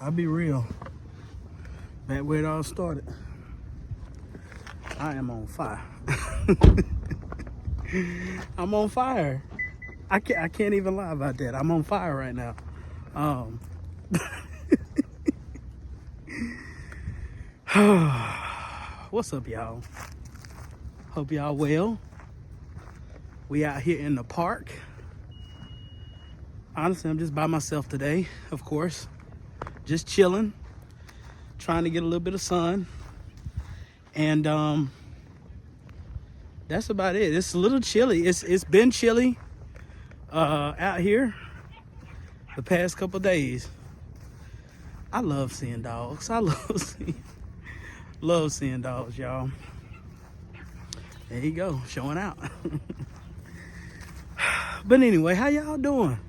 I'll be real. Back where it all started. I am on fire. I'm on fire. I can't even lie about that. I'm on fire right now. What's up, y'all? Hope y'all well. We out here in the park. Honestly, I'm just by myself today, of course. Just chilling, trying to get a little bit of sun. And that's about it. It's a little chilly. It's been chilly out here the past couple days. I love seeing dogs. I love seeing dogs, y'all. There you go, showing out. But anyway, how y'all doing?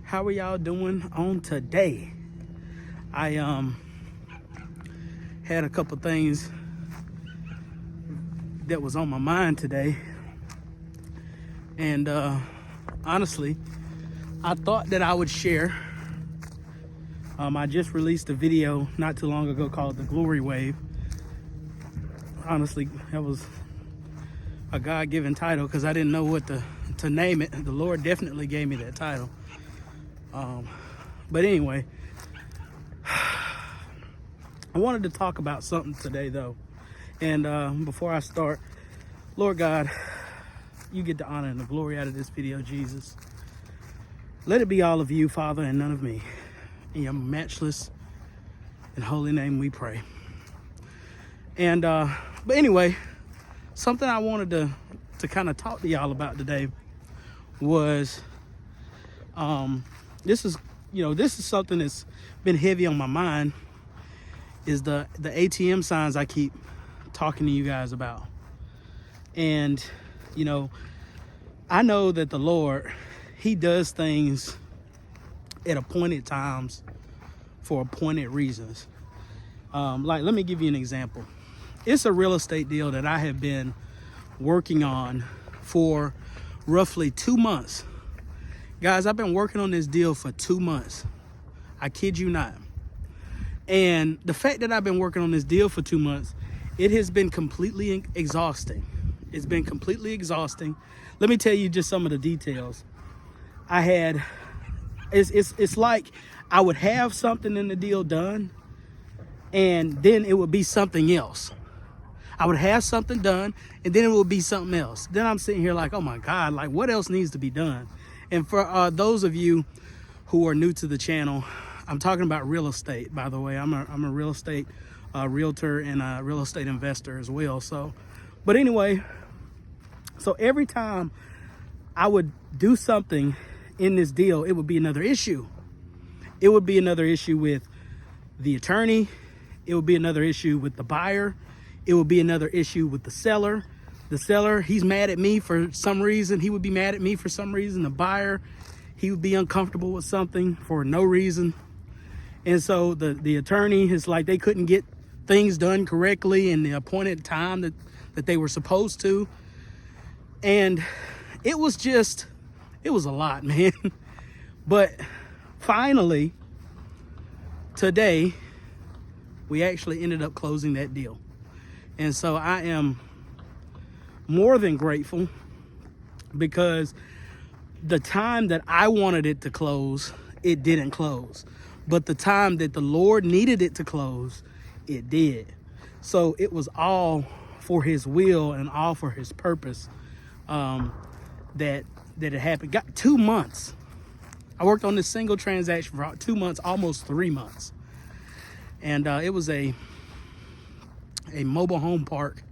How are y'all doing on today? I had a couple things that was on my mind today, and honestly, I thought that I would share. I just released a video not too long ago called The Glory Wave. Honestly, that was a God-given title because I didn't know what to name it. The Lord definitely gave me that title. But anyway, I wanted to talk about something today though. And before I start, Lord God, you get the honor and the glory out of this video, Jesus. Let it be all of you, Father, and none of me. In your matchless and holy name we pray. And but anyway, something I wanted to kind of talk to y'all about today was this is something that's been heavy on my mind, is the ATM signs I keep talking to you guys about. And I know that the Lord, he does things at appointed times for appointed reasons. Like, let me give you an example. It's a real estate deal that I have been working on for roughly 2 months. Guys, I've been working on this deal for 2 months. I kid you not. And the fact that I've been working on this deal for 2 months, it has been completely exhausting. It's been completely exhausting. Let me tell you just some of the details. It's like I would have something in the deal done, and then it would be something else. I would have something done, and then it would be something else. Then I'm sitting here like, oh my God, like what else needs to be done? And for those of you who are new to the channel, I'm talking about real estate, by the way. I'm a real estate realtor and a real estate investor as well. So, but anyway, so every time I would do something in this deal, it would be another issue. It would be another issue with the attorney. It would be another issue with the buyer. It would be another issue with the seller. The seller, he's mad at me for some reason. He would be mad at me for some reason. The buyer, he would be uncomfortable with something for no reason. And so the attorney is like, they couldn't get things done correctly in the appointed time that they were supposed to. And it was a lot, man. But finally, today, we actually ended up closing that deal. And so I am more than grateful, because the time that I wanted it to close, it didn't close. But the time that the Lord needed it to close, it did. So it was all for his will and all for his purpose that it happened. Got 2 months. I worked on this single transaction for 2 months, almost 3 months. And it was a mobile home park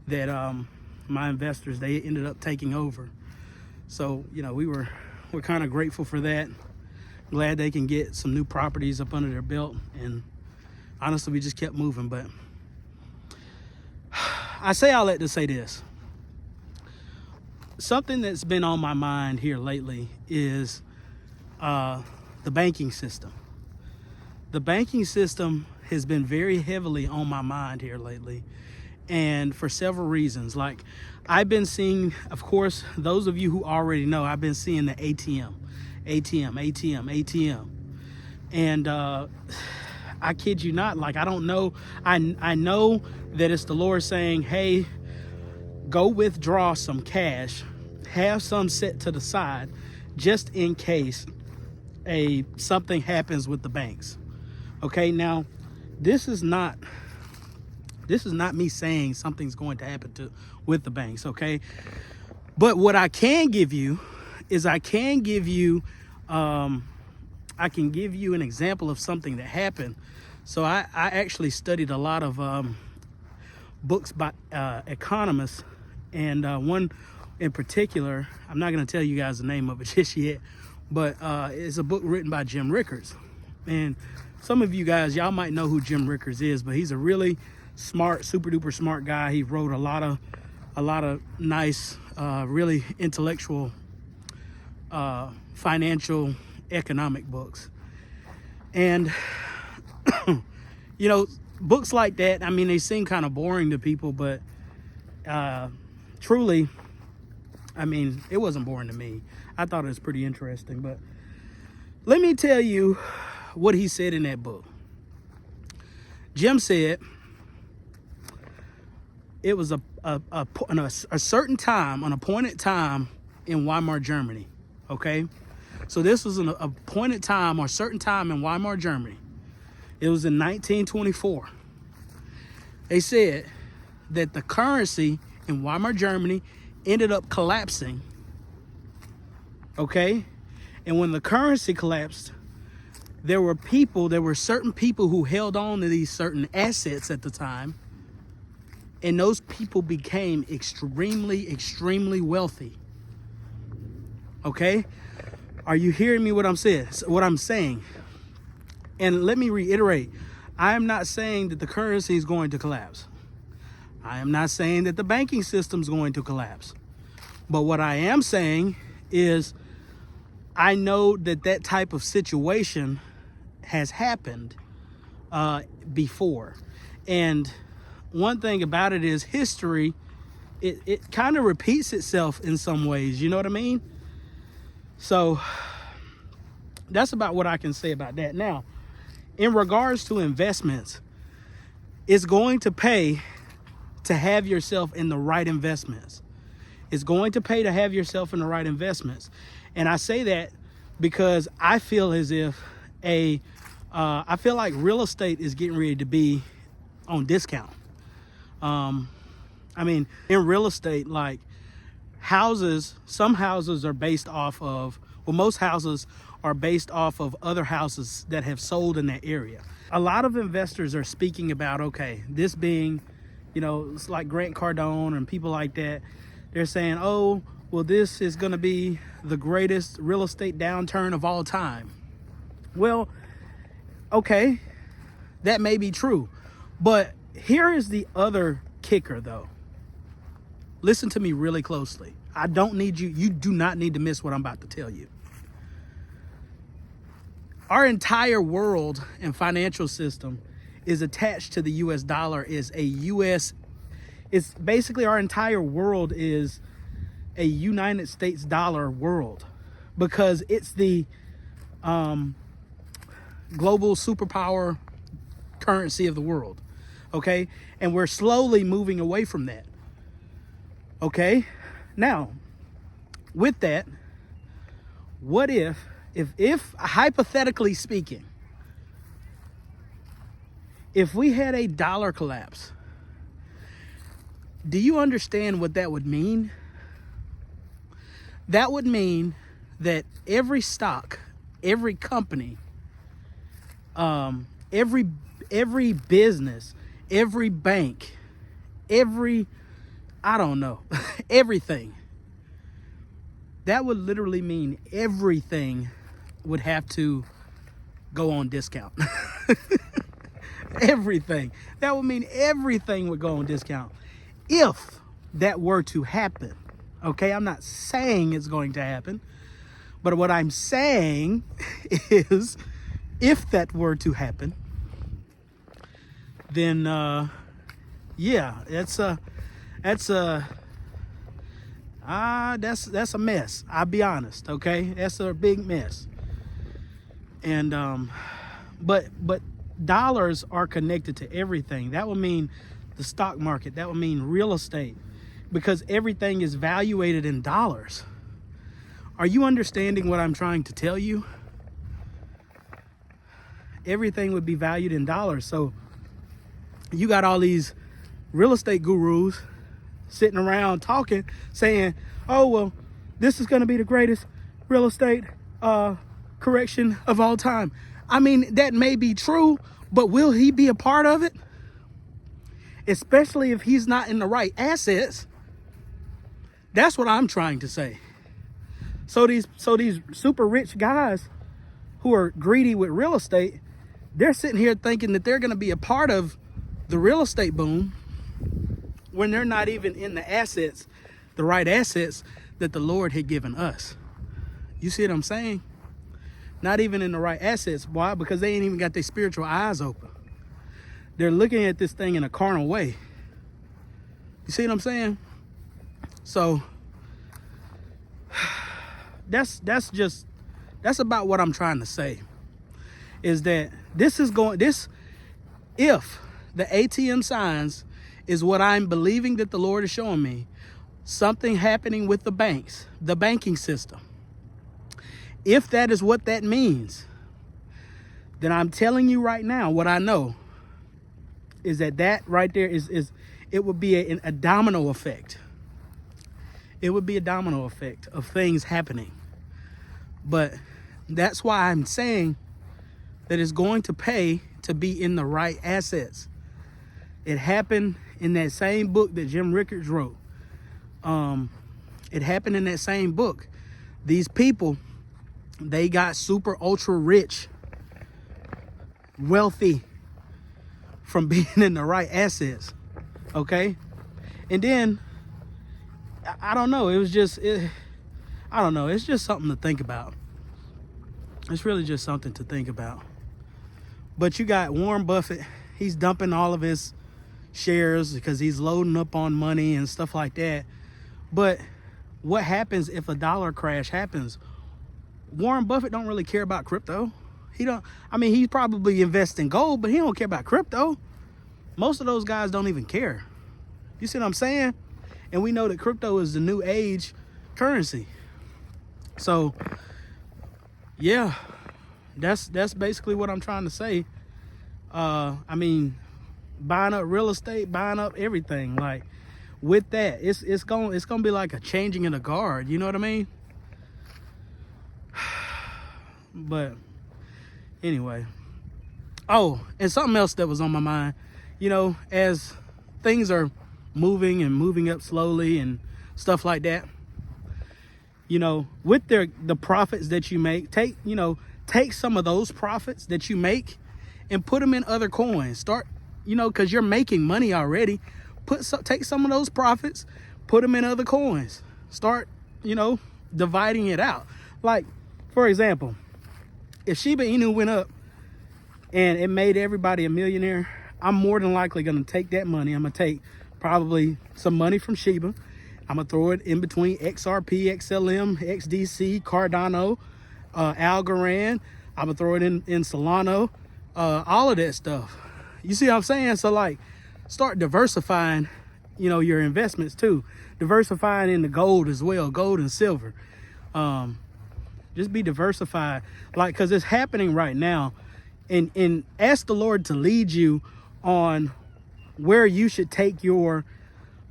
that my investors, they ended up taking over. So, we're kind of grateful for that. Glad they can get some new properties up under their belt. And honestly, we just kept moving. But I say all that to say this. Something that's been on my mind here lately is the banking system. The banking system has been very heavily on my mind here lately, and for several reasons. Like, I've been seeing, of course, those of you who already know, I've been seeing the ATM. And I kid you not, like, I don't know. I know that it's the Lord saying, hey, go withdraw some cash, have some set to the side just in case something happens with the banks. Okay, now this is not me saying something's going to happen with the banks, okay? But what I can give you is I can give you an example of something that happened. So I actually studied a lot of books by economists, and one in particular, I'm not going to tell you guys the name of it just yet, but it's a book written by Jim Rickards. And some of you guys, y'all might know who Jim Rickards is, but he's a really smart, super duper smart guy. He wrote a lot of nice, really intellectual, financial, economic books. And you know, books like that, I mean, they seem kind of boring to people, but truly, I mean, it wasn't boring to me. I thought it was pretty interesting. But let me tell you what he said in that book. Jim said it was a certain time, an appointed time in Weimar, Germany. Okay, so this was an appointed time or certain time in Weimar, Germany. It was in 1924. They said that the currency in Weimar, Germany ended up collapsing. Okay, and when the currency collapsed, there were certain people who held on to these certain assets at the time, and those people became extremely wealthy. Okay, are you hearing me? What I'm saying? And let me reiterate, I am not saying that the currency is going to collapse. I am not saying that the banking system is going to collapse. But what I am saying is I know that type of situation has happened before. And one thing about it is history, it kind of repeats itself in some ways. You know what I mean? So that's about what I can say about that. Now, in regards to investments, it's going to pay to have yourself in the right investments. It's going to pay to have yourself in the right investments. And I say that because I feel as if I feel like real estate is getting ready to be on discount. I mean, in real estate, like some houses are based off of, well, most houses are based off of other houses that have sold in that area. A lot of investors are speaking about, okay, this being, you know, it's like Grant Cardone and people like that. They're saying, oh, well, this is going to be the greatest real estate downturn of all time. Well, okay, that may be true. But here is the other kicker, though. Listen to me really closely. You do not need to miss what I'm about to tell you. Our entire world and financial system is attached to the US dollar. It's basically our entire world is a United States dollar world because it's the global superpower currency of the world. Okay, and we're slowly moving away from that. Okay, now with that, what if hypothetically speaking, if we had a dollar collapse, do you understand what that would mean? That would mean that every stock, every company, every business, every bank, everything. That would literally mean everything would have to go on discount. Everything. That would mean everything would go on discount if that were to happen. Okay, I'm not saying it's going to happen, but what I'm saying is if that were to happen, then yeah, that's a mess. I'll be honest, okay? That's a big mess. And But dollars are connected to everything. That would mean the stock market. That would mean real estate, because everything is valuated in dollars. Are you understanding what I'm trying to tell you? Everything would be valued in dollars. So you got all these real estate gurus sitting around talking, saying, oh, well, this is going to be the greatest real estate correction of all time. I mean, that may be true, but will he be a part of it? Especially if he's not in the right assets. That's what I'm trying to say. So these super rich guys who are greedy with real estate, they're sitting here thinking that they're going to be a part of the real estate boom when they're not even in the assets, the right assets that the Lord had given us. You see what I'm saying? Not even in the right assets. Why? Because they ain't even got their spiritual eyes open. They're looking at this thing in a carnal way. You see what I'm saying? So that's about what I'm trying to say, is that if the ATM signs is what I'm believing that the Lord is showing me, something happening with the banks, the banking system, if that is what that means, then I'm telling you right now, what I know is that right there is it would be a domino effect. It would be a domino effect of things happening. But that's why I'm saying that it's going to pay to be in the right assets. It happened in that same book that Jim Rickards wrote. It happened in that same book. These people, they got super ultra rich, wealthy from being in the right assets. Okay? And then, I don't know, I don't know, it's just something to think about. It's really just something to think about. But you got Warren Buffett, he's dumping all of his shares because he's loading up on money and stuff like that. But what happens if a dollar crash happens? Warren Buffett don't really care about crypto. He probably invests in gold, but he don't care about crypto. Most of those guys don't even care. You see what I'm saying? And we know that crypto is the new age currency. So yeah, that's basically what I'm trying to say. Buying up real estate, buying up everything, like with that, it's gonna be like a changing of the guard. You know what I mean? But anyway, oh, and something else that was on my mind, as things are moving up slowly and stuff like that, with the profits that you make, take some of those profits that you make and put them in other coins. Start, because you're making money already. Take some of those profits, put them in other coins. Start, dividing it out. Like, for example, if Shiba Inu went up and it made everybody a millionaire, I'm more than likely going to take that money. I'm going to take probably some money from Shiba. I'm going to throw it in between XRP, XLM, XDC, Cardano, Algorand. I'm going to throw it in Solana, all of that stuff. You see what I'm saying? So, like, start diversifying, your investments too. Diversifying into gold as well, gold and silver. Just be diversified, like, because it's happening right now. And ask the Lord to lead you on where you should take your,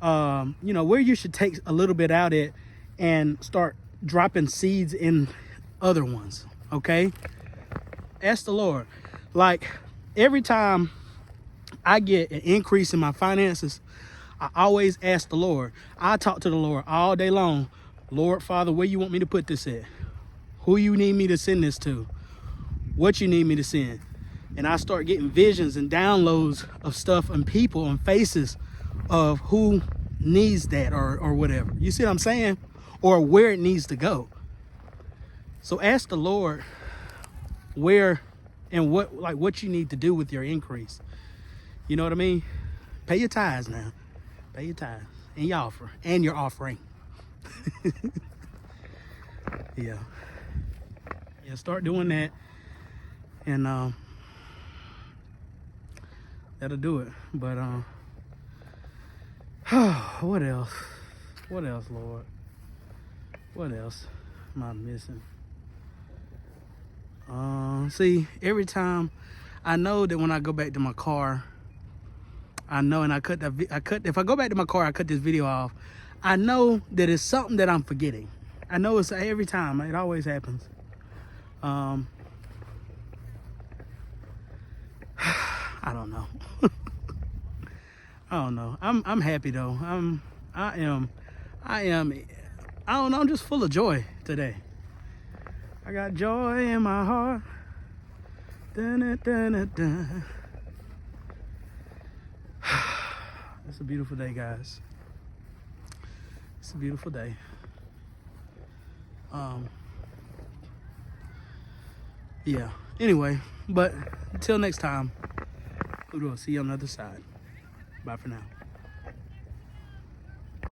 where you should take a little bit out at and start dropping seeds in other ones, okay? Ask the Lord. Like, every time I get an increase in my finances, I always ask the Lord. I talk to the Lord all day long. Lord, Father, where you want me to put this at? Who you need me to send this to? What you need me to send? And I start getting visions and downloads of stuff and people and faces of who needs that or whatever. You see what I'm saying? Or where it needs to go. So ask the Lord where and what you need to do with your increase. You know what I mean? Pay your tithes now. Pay your tithes and your offering. Yeah, start doing that. And that'll do it. But what else? What else, Lord? What else am I missing? See, every time I know that when I go back to my car, I know, and if I go back to my car, I cut this video off. I know that it's something that I'm forgetting. I know it's every time. It always happens. I don't know. I don't know. I'm happy though. I don't know. I'm just full of joy today. I got joy in my heart. Dun, dun, dun, dun, dun. It's a beautiful day, guys. It's a beautiful day. Yeah. Anyway, but until next time, we'll see you on the other side. Bye for now.